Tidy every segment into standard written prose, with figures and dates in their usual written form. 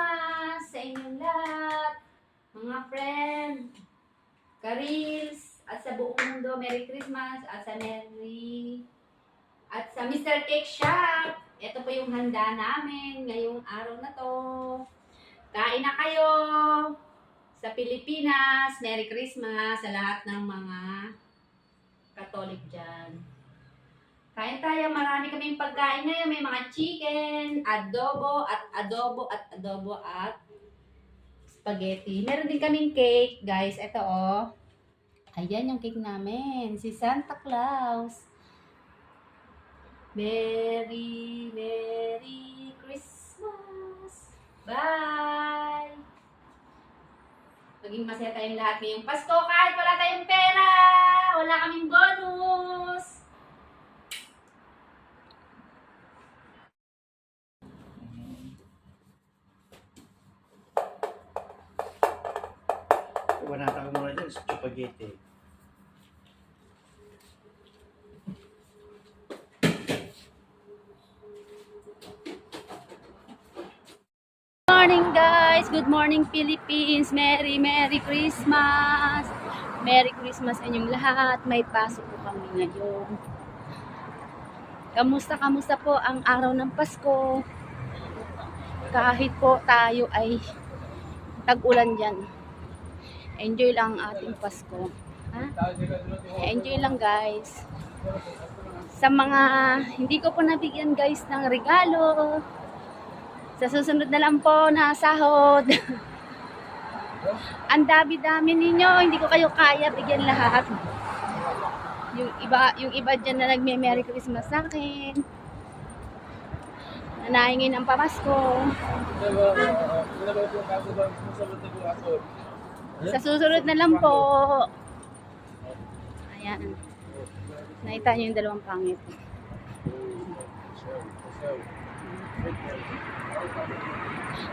Christmas sa inyong lahat, mga friend, ka-reels, at sa buong mundo, Merry Christmas, at sa Mr. Cake Shop. Ito po yung handa namin ngayong araw na to. Kain na kayo sa Pilipinas. Merry Christmas sa lahat ng mga Katolik dyan. Kain tayo, marami kaming pagkain ngayon. May mga chicken, adobo at spaghetti. Meron din kaming cake, guys. Ito oh. Ayan yung cake namin. Si Santa Claus. Merry Christmas. Bye! Maging masaya tayong lahat ngayong Pasko kahit wala tayong pera. Wala kaming bonus. Wanata ko muna dyan, spaghetti. Good morning guys! Good morning Philippines! Merry Christmas! Merry Christmas sa inyong lahat! May pasok po kami ngayon. Kamusta po ang araw ng Pasko? Kahit po tayo ay tag-ulan dyan. Enjoy lang ang ating Pasko. Ha? Enjoy lang guys. Sa mga hindi ko po nabigyan guys ng regalo, sa susunod na lang po na sahod. Ang dami-dami ninyo, hindi ko kayo kaya bigyan lahat. Yung iba dyan na nagme-Merry Christmas sa akin. Nanahingi ng pamasko. Sa susunod na lang po. Ayan. Nakita nyo yung dalawang pangit.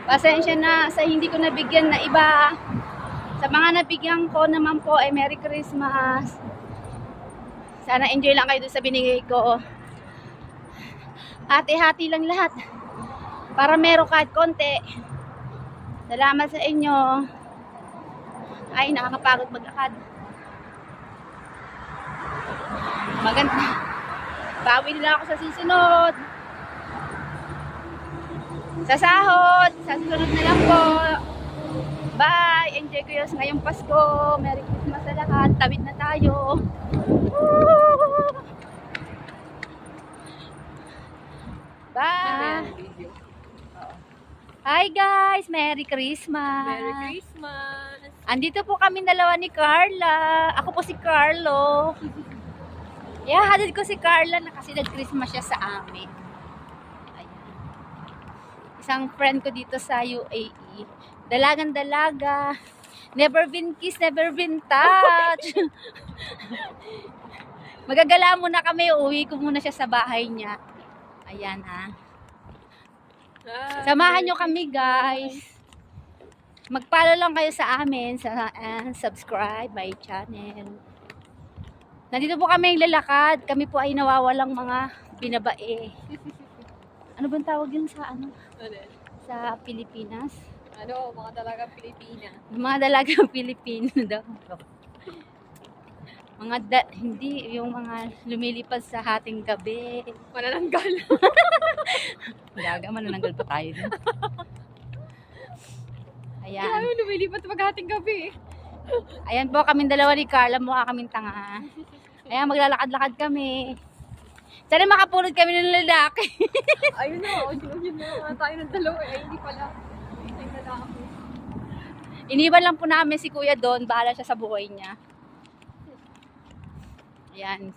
Pasensya na sa hindi ko nabigyan na iba. Sa mga nabigyan ko naman po ay Merry Christmas. Sana enjoy lang kayo doon sa binigay ko. Hati-hati lang lahat. Para meron kahit konti. Salamat sa inyo. Ay, nakakapagod maglakad. Maganda. Bawi nila ako sa susunod. Sa sahod. Sa susunod na lang po. Bye! Enjoy ko yun ngayong Pasko. Merry Christmas sa lahat. Tawid na tayo. Woo! Bye! Hi guys! Merry Christmas! Merry Christmas! Andito po kami dalawa ni Carla. Ako po si Carlo. Hatid ko si Carla na kasi nag-Christmas siya sa amin. Ayan. Isang friend ko dito sa UAE. Dalagang-dalaga. Never been kissed, never been touched. Magagala muna kami. Uwi ko muna siya sa bahay niya. Ayan ha. Samahan nyo kami guys. Mag-follow lang kayo sa amin, subscribe my channel. Nandito po kami lalakad. Kami po ay nawawalang mga binabae. Ano bang tawag yun sa sa Pilipinas? Mga dalagang Pilipina. Mga dalagang Pilipino daw. Hindi, yung mga lumilipad sa hating gabi. Manananggal. Manananggal pa tayo dun. Ayan. Ayaw, lumilipat maghating gabi. Ayan po, kaming dalawa ni Carla, mukha kaming tanga. Ayan, maglalakad-lakad kami. Sana makapulot kami ng lalaki. Ayun na, yun na tayo ng dalawa. Ay, hindi pala. Ay, lalaki. Iniwan lang po namin si Kuya doon, bahala siya sa buhay niya. Ayan.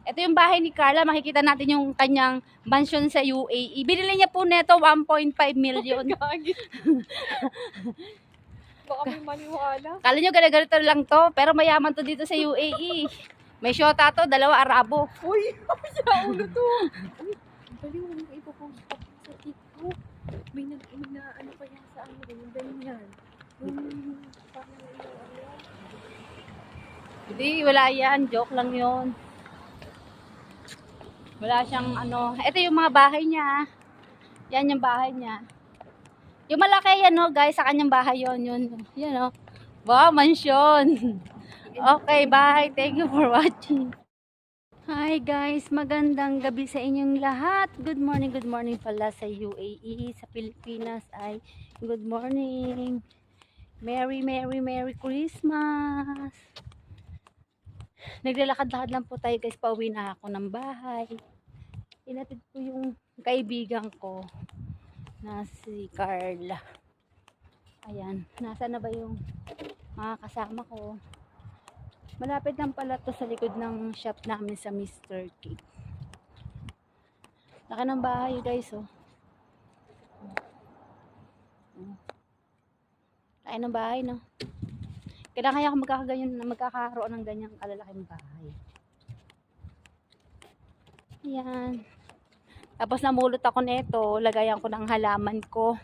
Ito yung bahay ni Carla, makikita natin yung kanyang mansion sa UAE. Binili niya po neto 1.5 million. Baka may maniwala. Kala nyo ganito lang to, pero mayaman to dito sa UAE. May shota to, 2 Arabo. Uy, sa ulo to. Uy, baliw, ano ipo po sa TikTok. May na ano pa yan sa ano, yung ganyan. Hindi, wala yan. Joke lang yun. Wala siyang ano. Ito yung mga bahay niya. Yan yung bahay niya. Yung malaki yan, no, guys, sa kanyang bahay yun. Yan, no. Wow, mansyon. Okay, bye. Thank you for watching. Hi guys, magandang gabi sa inyong lahat. Good morning pala sa UAE, sa Pilipinas ay good morning. Merry Christmas. Naglalakad-lakad lang po tayo guys, pauwi na ako ng bahay. Inatid ko yung kaibigan ko na si Carla. Ayan, nasa na ba yung mga kasama ko? Malapit lang pala to sa likod ng shop namin sa Mr. Cake. Laki ng bahay guys, oh. Laki ng bahay, no? Kailangan kaya ako magkakaroon ng ganyang kalalaking bahay. Ayan. Tapos namulot ako nito, lagayan ko ng halaman ko.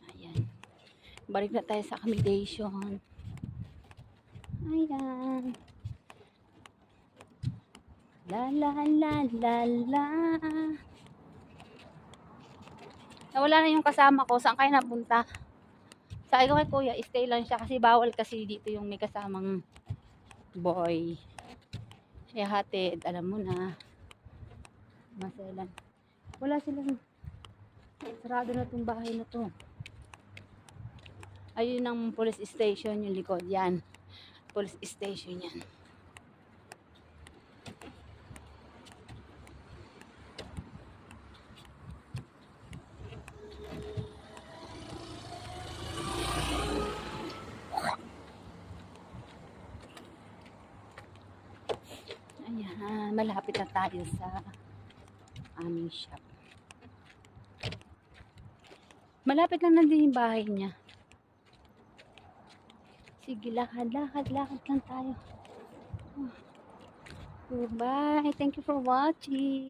Ayan. Balik na tayo sa accommodation. Ayan. La la la la la. Nawala na yung kasama ko. Saan kayo napunta? Sabi ko kay kuya, stay lang siya kasi bawal kasi dito yung may kasamang boy. Kaya hatid, alam mo na. Maselan. Wala silang. Sarado na itong bahay na to. Ayun ang police station yung likod. Yan. Police station yan. Ayan, malapit na tayo sa aming shop. Malapit lang nandun yung bahay niya. Sige, lakad lang tayo. Bye. Thank you for watching.